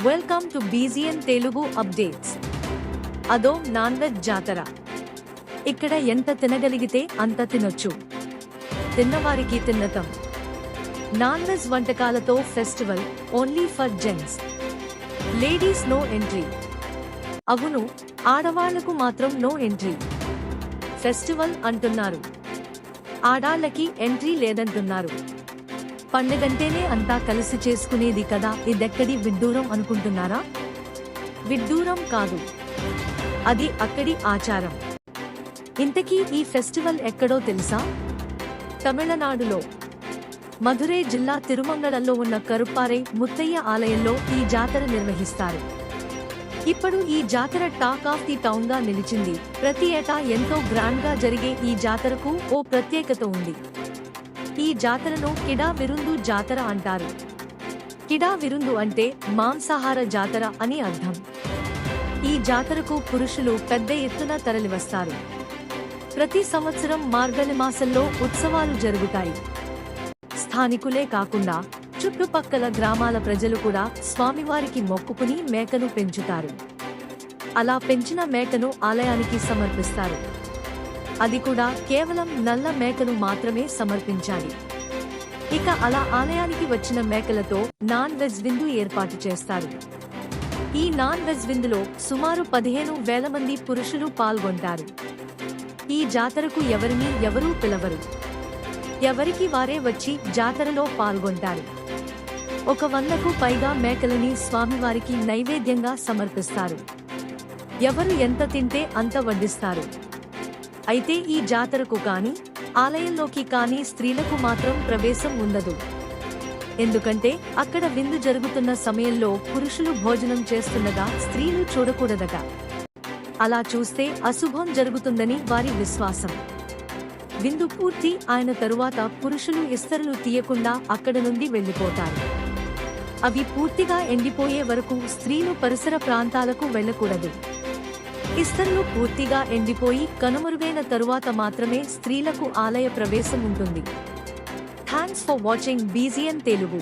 Welcome to BGN Telugu updates. అదో non veg జాతర. ఇక్కడ ఎంత తినగలిగితే అంత తినొచ్చు. తిన్నవారికి తిన్నతం. నాన్ వెజ్ వంటకాలతో festival only for gents. Ladies no entry. అవును, ఆడవాళ్లకు మాత్రం నో ఎంట్రీ. ఫెస్టివల్ అంటున్నారు, ఆడాళ్లకి ఎంట్రీ లేదంటున్నారు. పండగంటేనే అంతా కలిసి చేసుకునేది కదా, ఇదెక్కడి విడ్డూరం అనుకుంటున్నారా? విడ్డూరం కాదు, అది అక్కడి ఆచారం. ఇంతకీ ఈ ఫెస్టివల్ ఎక్కడో తెలుసా? తమిళనాడులో మధురై జిల్లా తిరుమంగళంలో ఉన్న కరుప్పారై ముత్తయ్య ఆలయంలో ఈ జాతర నిర్వహిస్తారు. ఇప్పుడు ఈ జాతర టాక్ ఆఫ్ ది టౌన్ గా నిలిచింది. ప్రతి ఏటా ఎంతో గ్రాండ్ గా జరిగే ఈ జాతరకు ఓ ప్రత్యేకత ఉంది. ఈ జాతరను కిడా విరుందు జాతర అంటారు. కిడా విరుందు అంటే మాంసాహార జాతర అని అర్థం. ఈ జాతరకు పురుషులు పెద్ద ఎత్తున తరలివస్తారు. ప్రతి సంవత్సరం మార్గళి మాసంలో ఉత్సవాలు జరుగుతాయి. స్థానికులే కాకుండా చుట్టుపక్కల గ్రామాల ప్రజలు కూడా స్వామివారికి మొక్కుకుని మేకను పెంచుతారు. అలా పెంచిన మేకను ఆలయానికి సమర్పిస్తారు. అది కూడా కేవలం నల్ల మేకను మాత్రమే సమర్పించాలి. ఇక అలా ఆలయానికి వచ్చిన మేకలతో నాన్ వెజ్ విందు ఏర్పాటు చేస్తారు. ఈ నాన్ వెజ్ విందులో సుమారు 15,000 మంది పురుషులు పాల్గొంటారు. ఈ జాతరకు ఎవరిని ఎవరూ పిలవరు. ఎవరికి వారే వచ్చి జాతరలో పాల్గొంటారు. 100కు పైగా మేకలని స్వామివారికి నైవేద్యంగా సమర్పిస్తారు. ఎవరు ఎంత తింటే అంత వడ్డిస్తారు. అయితే ఈ జాతరకు కానీ ఆలయంలోకి కానీ స్త్రీలకు మాత్రం ప్రవేశం ఉండదు. ఎందుకంటే అక్కడ విందు జరుగుతున్న సమయంలో పురుషులు భోజనం చేస్తుండగా స్త్రీలు చూడకూడదట. అలా చూస్తే అశుభం జరుగుతుందని వారి విశ్వాసం. విందు పూర్తి అయిన తరువాత పురుషులు ఇస్తరులు తీయకుండా అక్కడ నుండి వెళ్లిపోతారు. అవి పూర్తిగా ఎండిపోయే వరకు స్త్రీలు పరిసర ప్రాంతాలకు వెళ్లకూడదు. ఇస్తరులు పూర్తిగా ఎండిపోయి కనుమరుగైన తరువాత మాత్రమే స్త్రీలకు ఆలయ ప్రవేశం ఉంటుంది. Thanks for watching బీజీఎన్ Telugu.